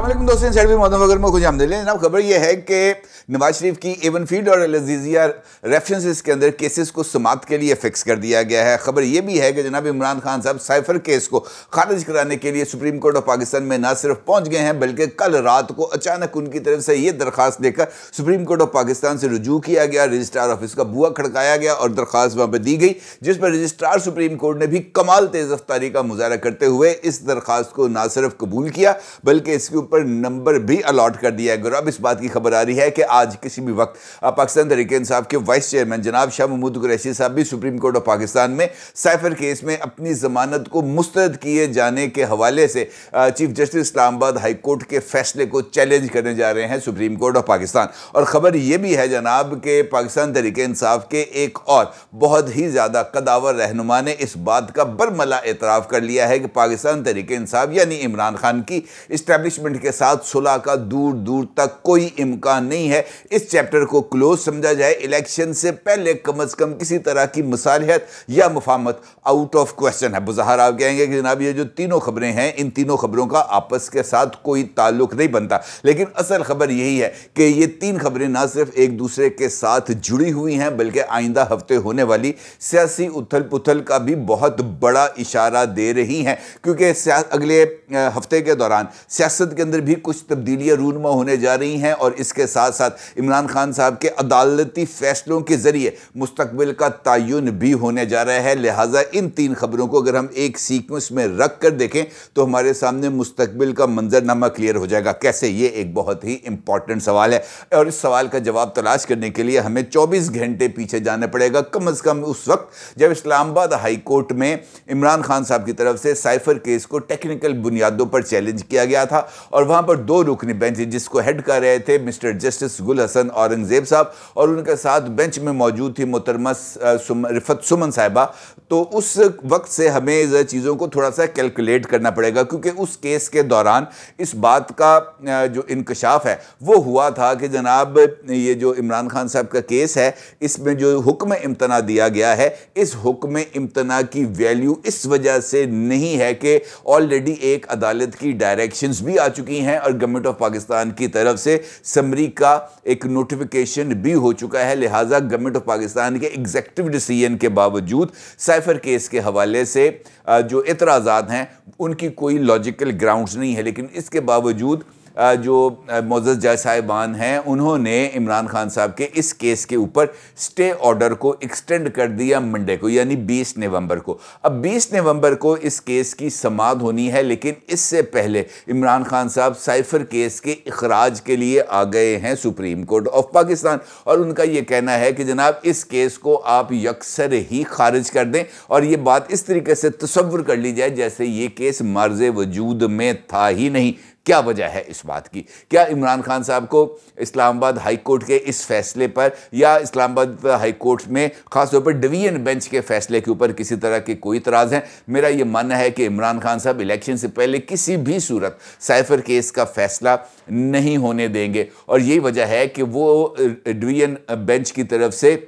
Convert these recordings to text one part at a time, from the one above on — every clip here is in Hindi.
अस्सलामुअलैकुम दोस्तों, जनाब खबर यह है कि नवाज शरीफ की एवन फील्ड और अल अज़ीज़िया रेफरेंसेस के अंदर केसेस को समात के लिए फिक्स कर दिया गया है। खबर यह भी है कि जनाब इमरान खान साहब साइफर केस को खारिज कराने के लिए सुप्रीम कोर्ट ऑफ पाकिस्तान में न सिर्फ पहुंच गए हैं बल्कि कल रात को अचानक उनकी तरफ से यह दरखास्त लेकर सुप्रीम कोर्ट ऑफ पाकिस्तान से रुजू किया गया। रजिस्ट्रार ऑफिस का बुआ खड़काया गया और दरखास्त वहां पर दी गई, जिस पर रजिस्ट्रार सुप्रीम कोर्ट ने भी कमाल तेज रफ्तारी का मुजाहरा करते हुए इस दरखास्त को न सिर्फ कबूल किया बल्कि इसके ऊपर नंबर भी अलॉट कर दिया है। अब इस बात की खबर आ रही है कि आज किसी भी वक्त पाकिस्तान तहरीक-ए-इंसाफ के वाइस चेयरमैन जनाब शाह महमूद कुरैशी साहब भी सुप्रीम कोर्ट ऑफ पाकिस्तान में साइफर केस में अपनी जमानत को मुस्तरद किए जाने के हवाले से chief justice Islamabad high court के फैसले को चैलेंज करने जा रहे हैं सुप्रीम कोर्ट ऑफ पाकिस्तान। और खबर यह भी है जनाब के पाकिस्तान तहरीक-ए-इंसाफ के एक और बहुत ही ज्यादा कदावर रहनुमा ने इस बात का बरमला एतराफ़ कर लिया है कि पाकिस्तान तहरीक-ए-इंसाफ यानी इमरान खान की इस्टेब्लिशमेंट के साथ सुलह का दूर दूर तक कोई इम्कान नहीं है। इस चैप्टर को क्लोज समझा जाए। इलेक्शन से पहले कम से कम किसी तरह की मसालियत या मुफाहमत आउट ऑफ क्वेश्चन है। बुज़ाहिर आप कहेंगे कि जनाब ये जो तीनों खबरें हैं, इन तीनों खबरों का आपस के साथ कोई ताल्लुक नहीं बनता, लेकिन असल खबर यही है कि ये तीन खबरें ना सिर्फ एक दूसरे के साथ जुड़ी हुई हैं बल्कि आइंदा हफ्ते होने वाली सियासी उथल पुथल का भी बहुत बड़ा इशारा दे रही हैं, क्योंकि अगले हफ्ते के दौरान सियासत के अंदर भी कुछ तब्दीलियां रूनमा होने जा रही हैं और इसके साथ साथ इमरान खान साहब के अदालती फैसलों के जरिए मुस्तकबिल का तयन भी होने जा रहा है। लिहाजा इन तीन खबरों को अगर हम एक सीक्वेंस में रख कर देखें तो हमारे सामने मुस्तकबिल का मंजरनामा क्लियर हो जाएगा। कैसे? ये एक बहुत ही इंपॉर्टेंट सवाल है और इस सवाल का जवाब तलाश करने के लिए हमें 24 घंटे पीछे जाना पड़ेगा, कम से कम उस वक्त जब इस्लामाबाद हाई कोर्ट में इमरान खान साहब की तरफ से साइफर केस को टेक्निकल बुनियादों पर चैलेंज किया गया था और वहां पर दो रुकनी बेंच जिसको हेड कर रहे थे मिस्टर जस्टिस गुल हसन औरंगजेब साहब और उनके साथ बेंच में मौजूद थी मोहतरमा रिफत सुमन साहिबा। तो उस वक्त से हमें चीज़ों को थोड़ा सा कैलकुलेट करना पड़ेगा, क्योंकि उस केस के दौरान इस बात का जो इंकशाफ है वो हुआ था कि जनाब ये जो इमरान खान साहब का केस है इसमें जो हुक्म इम्तना दिया गया है, इस हुक्म इम्तना की वैल्यू इस वजह से नहीं है कि ऑलरेडी एक अदालत की डायरेक्शंस भी आ चुकी हैं और गवर्नमेंट ऑफ पाकिस्तान की तरफ से समरी का एक नोटिफिकेशन भी हो चुका है। लिहाजा गवर्नमेंट ऑफ पाकिस्तान के एग्जीक्यूटिव डिसीजन के बावजूद साइफर केस के हवाले से जो एतराज़ात हैं उनकी कोई लॉजिकल ग्राउंड्स नहीं है, लेकिन इसके बावजूद जो मोअज़्ज़ज़ जज साहिबान हैं उन्होंने इमरान खान साहब के इस केस के ऊपर स्टे ऑर्डर को एक्सटेंड कर दिया मंडे को, यानी 20 नवंबर को। अब 20 नवंबर को इस केस की समाअत होनी है, लेकिन इससे पहले इमरान खान साहब साइफर केस के इखराज के लिए आ गए हैं सुप्रीम कोर्ट ऑफ पाकिस्तान और उनका यह कहना है कि जनाब इस केस को आप यकसर ही खारिज कर दें और ये बात इस तरीके से तसव्वुर कर ली जाए जैसे ये केस मर्ज़ वजूद में था ही नहीं। क्या वजह है इस बात की? क्या इमरान खान साहब को इस्लामाबाद हाई कोर्ट के इस फैसले पर या इस्लामाबाद हाई कोर्ट में खासतौर पर डिवीजन बेंच के फैसले के ऊपर किसी तरह के कोई इतराज़ है? मेरा ये मानना है कि इमरान खान साहब इलेक्शन से पहले किसी भी सूरत साइफर केस का फैसला नहीं होने देंगे और यही वजह है कि वो डिवीजन बेंच की तरफ से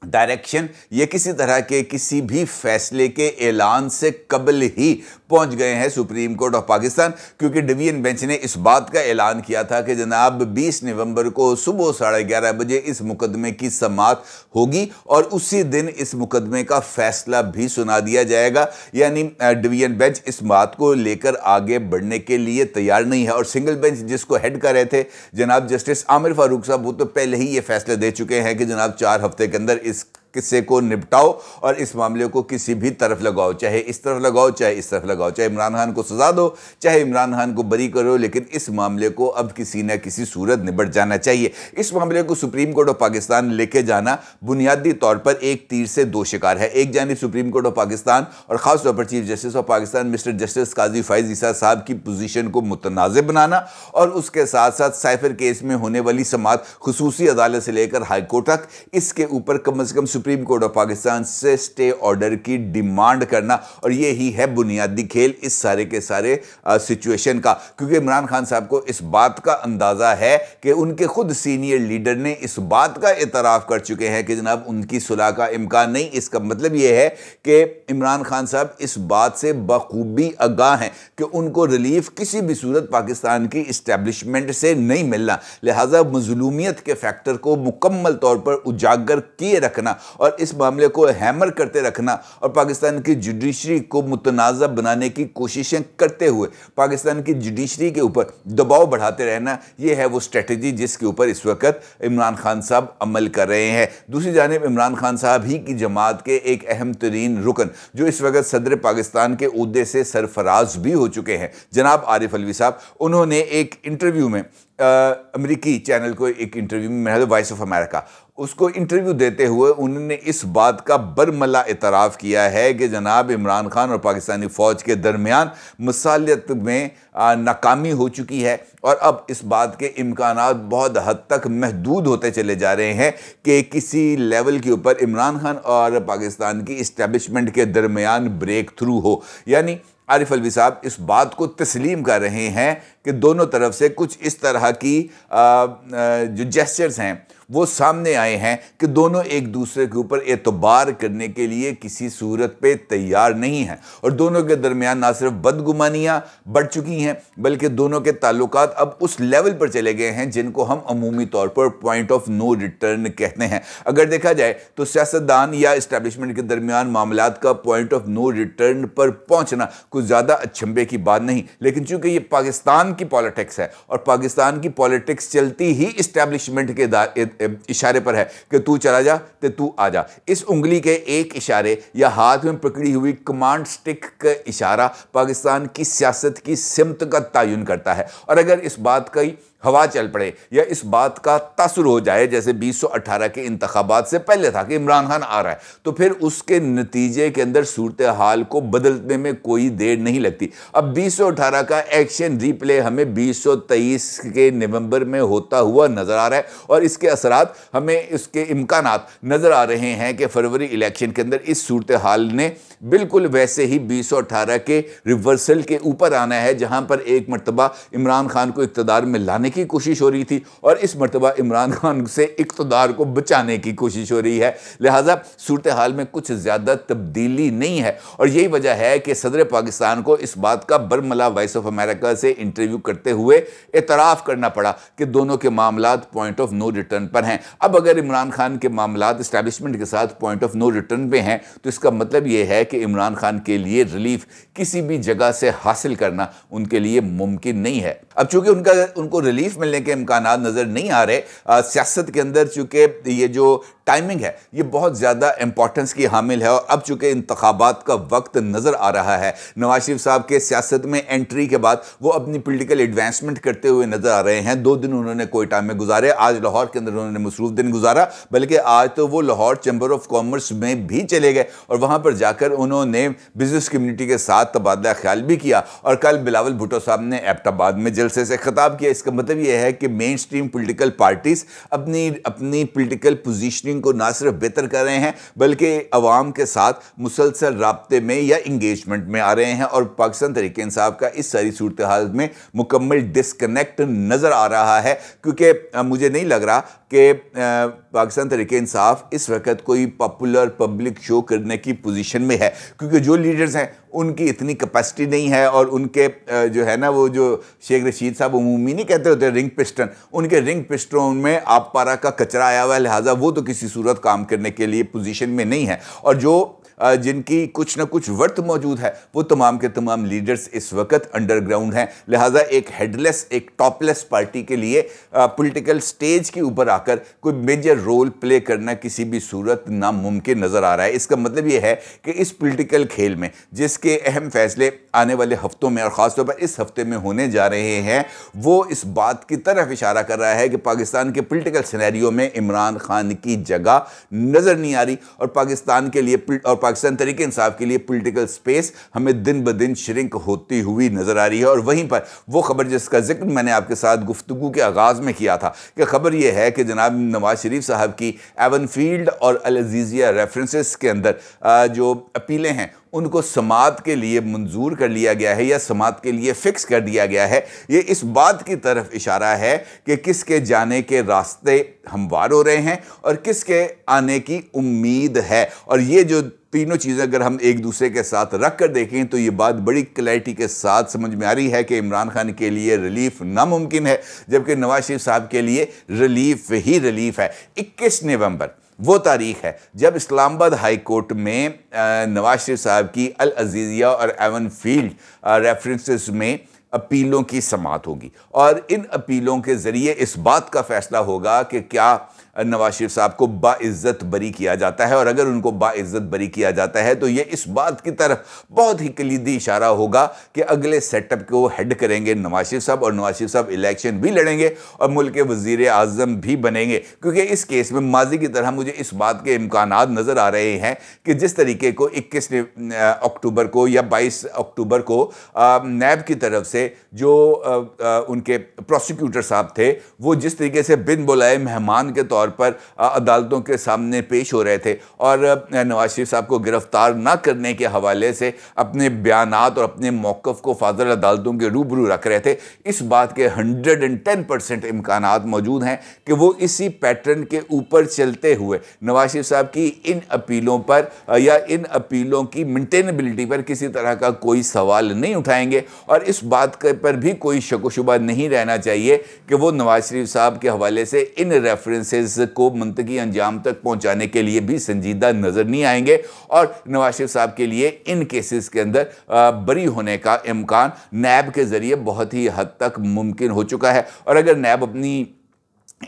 डायरेक्शन ये किसी तरह के किसी भी फैसले के ऐलान से कबल ही पहुंच गए हैं सुप्रीम कोर्ट ऑफ पाकिस्तान, क्योंकि डिवीजन बेंच ने इस बात का ऐलान किया था कि जनाब 20 नवंबर को सुबह 11:30 बजे इस मुकदमे की समाअत होगी और उसी दिन इस मुकदमे का फैसला भी सुना दिया जाएगा। यानी डिवीजन बेंच इस बात को लेकर आगे बढ़ने के लिए तैयार नहीं है और सिंगल बेंच जिसको हेड कर रहे थे जनाब जस्टिस आमिर फारूक साहब, वो तो पहले ही ये फैसले दे चुके हैं कि जनाब 4 हफ्ते के अंदर इस किस्से को निपटाओ और इस मामले को किसी भी तरफ लगाओ, चाहे इस तरफ लगाओ चाहे इस तरफ लगाओ, चाहे इमरान खान को सजा दो चाहे इमरान खान को बरी करो, लेकिन इस मामले को अब किसी न किसी सूरत निपट जाना चाहिए। इस मामले को सुप्रीम कोर्ट ऑफ पाकिस्तान लेके जाना बुनियादी तौर पर एक तीर से दो शिकार है। एक जानिब सुप्रीम कोर्ट ऑफ पाकिस्तान और खासतौर पर chief justice of Pakistan mister justice Qazi Faez Isa साहब की पोजीशन को मुतनाज़ बनाना और उसके साथ साथ साइफर केस में होने वाली समाअत खुसूसी अदालत से लेकर हाई कोर्ट तक, इसके ऊपर कम से कम सुप्रीम कोर्ट ऑफ पाकिस्तान से स्टे ऑर्डर की डिमांड करना, और ये ही है बुनियादी खेल इस सारे के सारे सिचुएशन का। क्योंकि इमरान खान साहब को इस बात का अंदाज़ा है कि उनके खुद सीनियर लीडर ने इस बात का इतराफ़ कर चुके हैं कि जनाब उनकी सुलह का इम्कान नहीं। इसका मतलब ये है कि इमरान खान साहब इस बात से बखूबी आगाह हैं कि उनको रिलीफ किसी भी सूरत पाकिस्तान की इस्टेब्लिशमेंट से नहीं मिलना। लिहाजा मजलूमियत के फैक्टर को मुकम्मल तौर पर उजागर किए रखना और इस मामले को हैमर करते रखना और पाकिस्तान की जुडिशरी को मुतनाज़ा बनाने की कोशिशें करते हुए पाकिस्तान की जुडिशरी के ऊपर दबाव बढ़ाते रहना, यह है वो स्ट्रेटजी जिसके ऊपर इस वक्त इमरान खान साहब अमल कर रहे हैं। दूसरी जानिब इमरान खान साहब ही की जमात के एक अहम तरीन रुकन जो इस वक्त सदर पाकिस्तान के ओहदे से सरफराज भी हो चुके हैं, जनाब आरिफ अलवी साहब, उन्होंने एक इंटरव्यू में अमेरिकी चैनल को एक इंटरव्यू में, वॉइस ऑफ अमेरिका, उसको इंटरव्यू देते हुए उन्होंने इस बात का बरमला इतराफ़ किया है कि जनाब इमरान खान और पाकिस्तानी फ़ौज के दरमियान मसालियत में नाकामी हो चुकी है और अब इस बात के इम्कानात बहुत हद तक महदूद होते चले जा रहे हैं कि किसी लेवल के ऊपर इमरान खान और पाकिस्तान की इस्टेब्लिशमेंट के दरमियान ब्रेक थ्रू हो। यानी आरिफ अलवी साहब इस बात को तस्लीम कर रहे हैं कि दोनों तरफ से कुछ इस तरह की जो जेस्चर्स हैं वो सामने आए हैं कि दोनों एक दूसरे के ऊपर एतबार करने के लिए किसी सूरत पे तैयार नहीं हैं और दोनों के दरमियान ना सिर्फ बदगुमानियाँ बढ़ चुकी हैं बल्कि दोनों के ताल्लुकात अब उस लेवल पर चले गए हैं जिनको हम अमूमी तौर पर पॉइंट ऑफ नो रिटर्न कहते हैं। अगर देखा जाए तो सियासतदान या इस्टेब्लिशमेंट के दरमियान मामलात का पॉइंट ऑफ नो रिटर्न पर पहुँचना कुछ ज़्यादा अचंभे की बात नहीं, लेकिन चूंकि ये पाकिस्तान की पॉलिटिक्स है और पाकिस्तान की पॉलिटिक्स चलती ही इस्टेब्लिशमेंट के इशारे पर है कि तू चला जा तो तू आ जा। इस उंगली के एक इशारे या हाथ में पकड़ी हुई कमांड स्टिक का इशारा पाकिस्तान की सियासत की सिमत का तयन करता है और अगर इस बात का हवा चल पड़े या इस बात का तासुर हो जाए जैसे 2018 के इंतखाबात से पहले था कि इमरान खान आ रहा है, तो फिर उसके नतीजे के अंदर सूरत हाल को बदलने में कोई देर नहीं लगती। अब 2018 का एक्शन रिप्ले हमें 2023 के नवंबर में होता हुआ नजर आ रहा है और इसके असरात हमें इसके इम्कानात नजर आ रहे हैं कि फरवरी इलेक्शन के अंदर इस सूरत हाल ने बिल्कुल वैसे ही 2018 के रिवर्सल के ऊपर आना है जहां पर एक मरतबा इमरान खान को इक़्तिदार में लाने की कोशिश हो रही थी और इस मरतबा इमरान खान से इक़्तिदार को बचाने की कोशिश हो रही है। लिहाजा सूरत हाल में कुछ ज़्यादा तब्दीली नहीं है और यही वजह है कि सदर पाकिस्तान को इस बात का बरमला वॉइस ऑफ अमेरिका से इंटरव्यू करते हुए एतराफ़ करना पड़ा कि दोनों के मामलात पॉइंट ऑफ नो रिटर्न पर हैं। अब अगर इमरान खान के मामलात इस्टेब्लिशमेंट के साथ पॉइंट ऑफ नो रिटर्न पे हैं तो इसका मतलब यह है कि इमरान खान के लिए रिलीफ किसी भी जगह से हासिल करना उनके लिए मुमकिन नहीं है। अब चूंकि उनको रिलीफ मिलने के इम्कानात नज़र नहीं आ रहे, सियासत के अंदर चूंकि ये जो टाइमिंग है ये बहुत ज़्यादा इंपॉर्टेंस की हामिल है और अब चूंकि इंतखाबात का वक्त नज़र आ रहा है, नवाज शरीफ साहब के सियासत में एंट्री के बाद वो अपनी पॉलिटिकल एडवांसमेंट करते हुए नज़र आ रहे हैं। 2 दिन उन्होंने कोयटा में गुजारे, आज लाहौर के अंदर उन्होंने मसरूफ दिन गुजारा, बल्कि आज तो वो लाहौर चैम्बर ऑफ कॉमर्स में भी चले गए और वहाँ पर जाकर उन्होंने बिजनेस कम्युनिटी के साथ तबादला ख्याल भी किया और कल बिलावल भुट्टो साहब ने एबटाबाद में जलसे से खिताब किया। इसका मतलब यह है कि मेन स्ट्रीम पॉलिटिकल पार्टीज अपनी पॉलिटिकल पोजीशनिंग को ना सिर्फ बेहतर कर रहे हैं बल्कि अवाम के साथ मुसलसल राब्ते में या इंगेजमेंट में आ रहे हैं और पाकिस्तान तहरीक इंसाफ का इस सारी सूरत हाल में मुकम्मल डिस्कनेक्ट नज़र आ रहा है क्योंकि मुझे नहीं लग रहा कि पाकिस्तान तहरीक इंसाफ इस वक्त कोई पॉपुलर पब्लिक शो करने की पोजीशन में है क्योंकि जो लीडर्स हैं उनकी इतनी कैपेसिटी नहीं है और उनके जो है ना वो जो शेख रशीद साहब उमूमी नहीं कहते होते रिंग पिस्टन, उनके रिंग पिस्टन में आप पारा का कचरा आया हुआ है, लिहाजा वो तो किसी सूरत काम करने के लिए पोजीशन में नहीं है और जो जिनकी कुछ ना कुछ वर्थ मौजूद है वो तमाम के तमाम लीडर्स इस वक्त अंडरग्राउंड हैं। लिहाजा एक हेडलेस एक टॉपलेस पार्टी के लिए पॉलिटिकल स्टेज के ऊपर आकर कोई मेजर रोल प्ले करना किसी भी सूरत नामुमकिन नज़र आ रहा है। इसका मतलब ये है कि इस पॉलिटिकल खेल में जिसके अहम फैसले आने वाले हफ्तों में और ख़ासतौर पर इस हफ्ते में होने जा रहे हैं वो इस बात की तरफ इशारा कर रहा है कि पाकिस्तान के पॉलिटिकल सिनेरियो में इमरान खान की जगह नज़र नहीं आ रही और पाकिस्तान के लिए और पाकिस्तान तहरीक इंसाफ के लिए पॉलिटिकल स्पेस हमें दिन ब दिन श्रिंक होती हुई नजर आ रही है। और वहीं पर वो खबर जिसका जिक्र मैंने आपके साथ गुफ्तगू के आगाज़ में किया था कि खबर यह है कि जनाब नवाज शरीफ साहब की एवनफील्ड और अल अज़ीज़िया रेफरेंसेस के अंदर जो अपीलें हैं उनको समात के लिए मंजूर कर लिया गया है या समात के लिए फिक्स कर दिया गया है। ये इस बात की तरफ इशारा है कि किसके जाने के रास्ते हमवार हो रहे हैं और किसके आने की उम्मीद है। और ये जो तीनों चीज़ें अगर हम एक दूसरे के साथ रख कर देखें तो ये बात बड़ी क्लैरिटी के साथ समझ में आ रही है कि इमरान खान के लिए रिलीफ नामुमकिन है, जबकि नवाज शरीफ साहब के लिए रिलीफ ही रिलीफ है। 21 नवंबर वो तारीख है जब इस्लामाबाद हाई कोर्ट में नवाज शरीफ साहब की अल अज़ीज़िया और एवनफील्ड रेफरेंसेस में अपीलों की समाअत होगी और इन अपीलों के ज़रिए इस बात का फैसला होगा कि क्या नवाज शरीफ साहब को बाइज़्ज़त बरी किया जाता है। और अगर उनको बाइज़्ज़त बरी किया जाता है तो ये इस बात की तरफ बहुत ही कलीदी इशारा होगा कि अगले सेटअप को हेड करेंगे नवाज शरीफ साहब, और नवाज शरीफ साहब इलेक्शन भी लड़ेंगे और मुल्क के वज़ीर आज़म भी बनेंगे। क्योंकि इस केस में माजी की तरह मुझे इस बात के इम्कानात नज़र आ रहे हैं कि जिस तरीके को 21 अक्टूबर को या 22 अक्टूबर को नैब की तरफ से जो उनके प्रोसिक्यूटर साहब थे वो जिस तरीके से बिन बुलाए मेहमान के तौर पर अदालतों के सामने पेश हो रहे थे और नवाज शरीफ साहब को गिरफ्तार ना करने के हवाले से अपने बयानात और अपने मौक़िफ़ को फाज़िल अदालतों के रूबरू रख रहे थे, इस बात के 110% इम्कानात मौजूद हैं कि वो इसी पैटर्न के ऊपर चलते हुए नवाज शरीफ साहब की इन अपीलों पर या इन अपीलों की मेंटेनेबिलिटी पर किसी तरह का कोई सवाल नहीं उठाएंगे। और इस बात पर भी कोई शक व शुबा नहीं रहना चाहिए कि वो नवाज शरीफ साहब के हवाले से इन रेफरेंसेस को मंतकी अंजाम तक पहुंचाने के लिए भी संजीदा नजर नहीं आएंगे और नवाज शरीफ साहब के लिए इन केसेस के अंदर बरी होने का इम्कान नैब के जरिए बहुत ही हद तक मुमकिन हो चुका है। और अगर नैब अपनी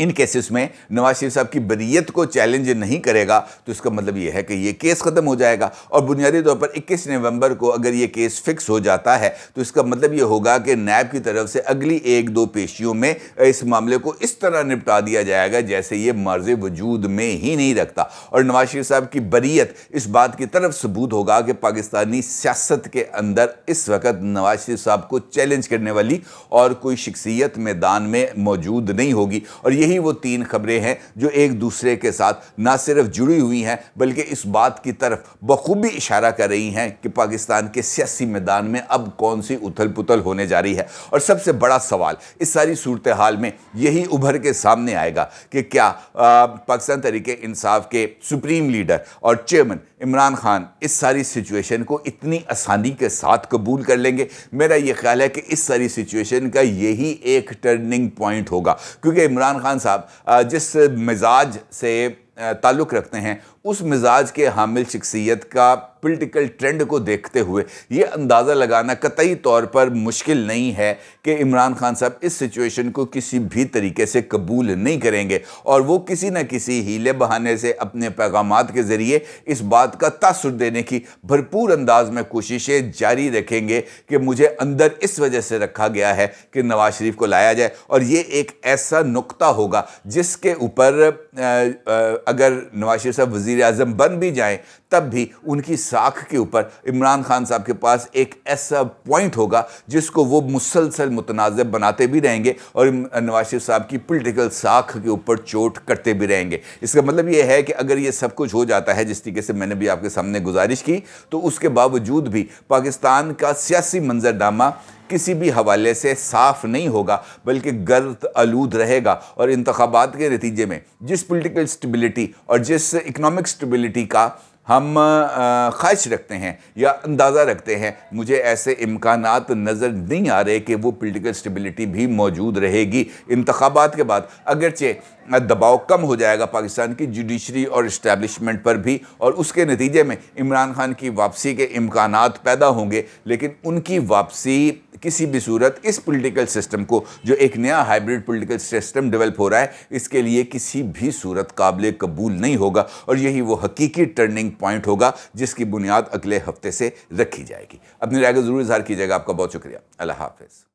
इन केसेस में नवाज शरीफ साहब की बरीयत को चैलेंज नहीं करेगा तो इसका मतलब यह है कि ये केस ख़त्म हो जाएगा। और बुनियादी तौर पर 21 नवंबर को अगर ये केस फिक्स हो जाता है तो इसका मतलब ये होगा कि नैब की तरफ से अगली 1-2 पेशियों में इस मामले को इस तरह निपटा दिया जाएगा जैसे ये मर्ज़ वजूद में ही नहीं रखता। और नवाज शरीफ साहब की बरीयत इस बात की तरफ सबूत होगा कि पाकिस्तानी सियासत के अंदर इस वक्त नवाज शरीफ साहब को चैलेंज करने वाली और कोई शख्सियत मैदान में मौजूद नहीं होगी। और यही वो 3 खबरें हैं जो एक दूसरे के साथ ना सिर्फ जुड़ी हुई हैं बल्कि इस बात की तरफ बखूबी इशारा कर रही हैं कि पाकिस्तान के सियासी मैदान में अब कौन सी उथल पुथल होने जा रही है। और सबसे बड़ा सवाल इस सारी सूरत हाल में यही उभर के सामने आएगा कि क्या पाकिस्तान तहरीक इंसाफ के सुप्रीम लीडर और चेयरमैन इमरान खान इस सारी सिचुएशन को इतनी आसानी के साथ कबूल कर लेंगे। मेरा ये ख्याल है कि इस सारी सिचुएशन का यही एक टर्निंग पॉइंट होगा, क्योंकि इमरान खान साहब जिस मिजाज से ताल्लुक़ रखते हैं उस मिजाज के हामिल शख्सियत का पॉलिटिकल ट्रेंड को देखते हुए ये अंदाज़ा लगाना कतई तौर पर मुश्किल नहीं है कि इमरान खान साहब इस सिचुएशन को किसी भी तरीके से कबूल नहीं करेंगे और वो किसी न किसी हीले बहाने से अपने पैगामात के ज़रिए इस बात का तासुर देने की भरपूर अंदाज में कोशिशें जारी रखेंगे कि मुझे अंदर इस वजह से रखा गया है कि नवाज शरीफ को लाया जाए। और ये एक ऐसा नुक्ता होगा जिसके ऊपर अगर नवाज शरीफ साहब वज़ीर आज़म बन भी जाएं तब भी उनकी साख के ऊपर इमरान खान साहब के पास एक ऐसा पॉइंट होगा जिसको वो मुसलसल मुतनाज़िब बनाते भी रहेंगे और नवाज शरीफ साहब की पॉलिटिकल साख के ऊपर चोट करते भी रहेंगे। इसका मतलब ये है कि अगर ये सब कुछ हो जाता है जिस तरीके से मैंने भी आपके सामने गुजारिश की, तो उसके बावजूद भी पाकिस्तान का सियासी मंजरनामा किसी भी हवाले से साफ नहीं होगा बल्कि गर्द आलूद रहेगा। और इंतखाबात के नतीजे में जिस पॉलिटिकल स्टेबिलिटी और जिस इकनॉमिक स्टेबिलिटी का हम ख्वाहिश रखते हैं या अंदाज़ा रखते हैं, मुझे ऐसे इम्कानात नज़र नहीं आ रहे कि वो पॉलिटिकल स्टेबिलिटी भी मौजूद रहेगी। इंतखाबात के बाद अगरचे दबाव कम हो जाएगा पाकिस्तान की जुडिशरी और इस्टेब्लिशमेंट पर भी और उसके नतीजे में इमरान खान की वापसी के इम्कानात पैदा होंगे, लेकिन उनकी वापसी किसी भी सूरत इस पॉलिटिकल सिस्टम को जो एक नया हाइब्रिड पॉलिटिकल सिस्टम डेवलप हो रहा है इसके लिए किसी भी सूरत काबिल कबूल नहीं होगा। और यही वो हकीकी टर्निंग पॉइंट होगा जिसकी बुनियाद अगले हफ्ते से रखी जाएगी। अपनी राय को ज़रूर इज़हार कीजिएगा। आपका बहुत शुक्रिया। अल्लाह हाफ़िज़।